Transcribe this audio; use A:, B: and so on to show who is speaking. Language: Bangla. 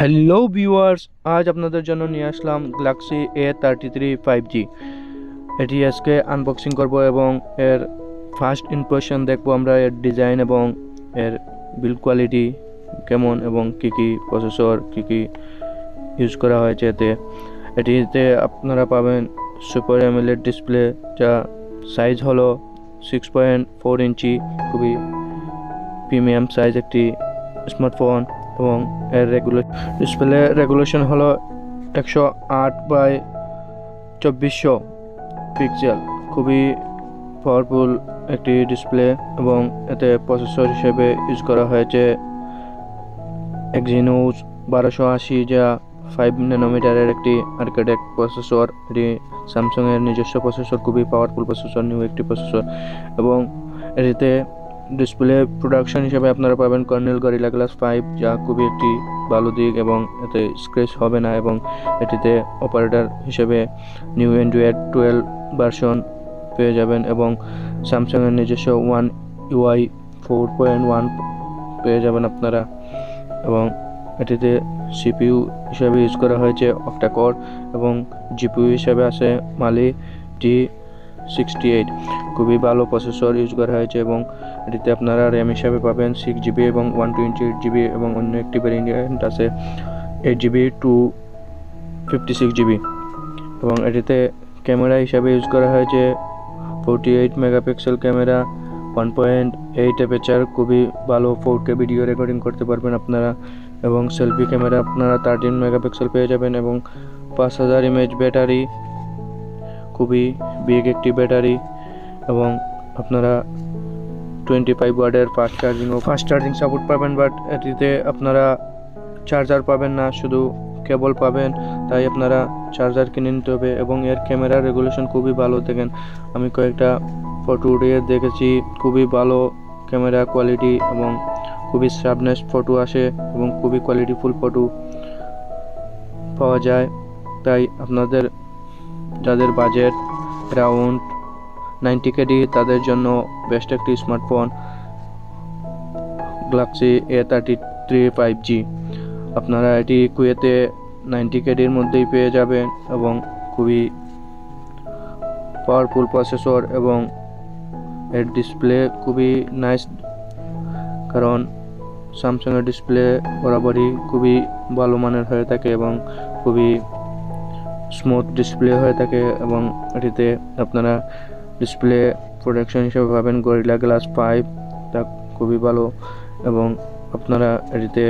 A: হ্যালো ভিউয়ার্স, আজ আপনাদের জন্য নিয়ে আসলাম গ্যালাক্সি A33 5G। এটি আজকে আনবক্সিং করব এবং এর ফার্স্ট ইমপ্রেশন দেখব আমরা, এর ডিজাইন এবং এর বিল্ড কোয়ালিটি কেমন এবং কি প্রসেসর কি ইউজ করা হয়েছে এটিতে আপনারা পাবেন সুপার AMOLED ডিসপ্লে, যা সাইজ হলো 6.4 ইঞ্চি, খুবই প্রিমিয়াম সাইজ একটি স্মার্টফোন। এবং এর ডিসপ্লে রেগুলেশন হলো 108/2400 পিক্সেল, খুবই পাওয়ারফুল একটি ডিসপ্লে। এবং এতে প্রসেসর হিসেবে ইউজ করা হয়েছে Exynos 1280, যা 5 ন্যানোমিটারের একটি আর্কিটেক্ট প্রসেসর। এটি স্যামসাংয়ের নিজস্ব প্রসেসর, খুবই পাওয়ারফুল প্রসেসর, নিউ একটি প্রসেসর। এবং এটিতে ডিসপ্লে প্রোডাকশন হিসেবে আপনারা পাবেন কর্নেল গরিলা গ্লাস 5, যা খুবই একটি ভালো দিক এবং এতে স্ক্র্যাচ হবে না। এবং এটিতে অপারেটর হিসেবে নিউ অ্যান্ড্রয়েড 12 ভার্সন পেয়ে যাবেন এবং স্যামসাংয়ের নিজস্ব One UI 4.1 পেয়ে যাবেন আপনারা। এবং এটিতে CPU হিসেবে ইউজ করা হয়েছে Octa-core এবং GPU হিসেবে আছে Mali T68, খুবই ভালো প্রসেসর ইউজ করা হয়েছে। এবং এটিতে আপনারা র্যাম হিসাবে পাবেন 6GB এবং 128GB, এবং অন্য একটি ভ্যারিয়েন্ট আছে 8GB to 56GB। এবং এটিতে ক্যামেরা হিসাবে ইউজ করা হয়েছে 48 মেগাপিক্সেল ক্যামেরা, 1.8 অ্যাপারচার, খুবই ভালো 4K ভিডিও রেকর্ডিং করতে পারবেন আপনারা। এবং সেলফি ক্যামেরা আপনারা 13 মেগাপিক্সেল পেয়ে যাবেন এবং 5000 mAh ব্যাটারি, খুবই বিগ একটি ব্যাটারি। এবং আপনারা 25 ওয়াটের ফাস্ট চার্জিং সাপোর্ট পাবেন, বাট এটিতে আপনারা চার্জার পাবেন না, শুধু কেবল পাবেন, তাই আপনারা চার্জার কিনে নিতে হবে। এবং এর ক্যামেরা রেগুলেশন খুবই ভালো, দেখেন আমি কয়েকটা ফটো উঠিয়ে দেখেছি, খুবই ভালো ক্যামেরা কোয়ালিটি এবং খুবই শার্পনেস ফটো আসে এবং খুবই কোয়ালিটিফুল ফটো পাওয়া যায়। তাই আপনাদের যাদের বাজেট অ্যারাউন্ড 90KD, তাদের জন্য বেস্ট একটি স্মার্টফোন গ্যালাক্সি A33 5G। আপনারা এটি কুয়েতে 90KDর মধ্যেই পেয়ে যাবেন এবং খুবই পাওয়ারফুল প্রসেসর। এবং এর ডিসপ্লে খুবই নাইস, কারণ স্যামসাংয়ের ডিসপ্লে বরাবরই খুবই ভালো মানের হয়ে থাকে এবং খুবই স্মুথ ডিসপ্লে হয়ে থাকে। এবং এটিতে আপনারা ডিসপ্লে প্রোডাকশন হিসেবে পাবেন গরিলা গ্লাস 5, তা খুবই ভালো। এবং আপনারা এটিতে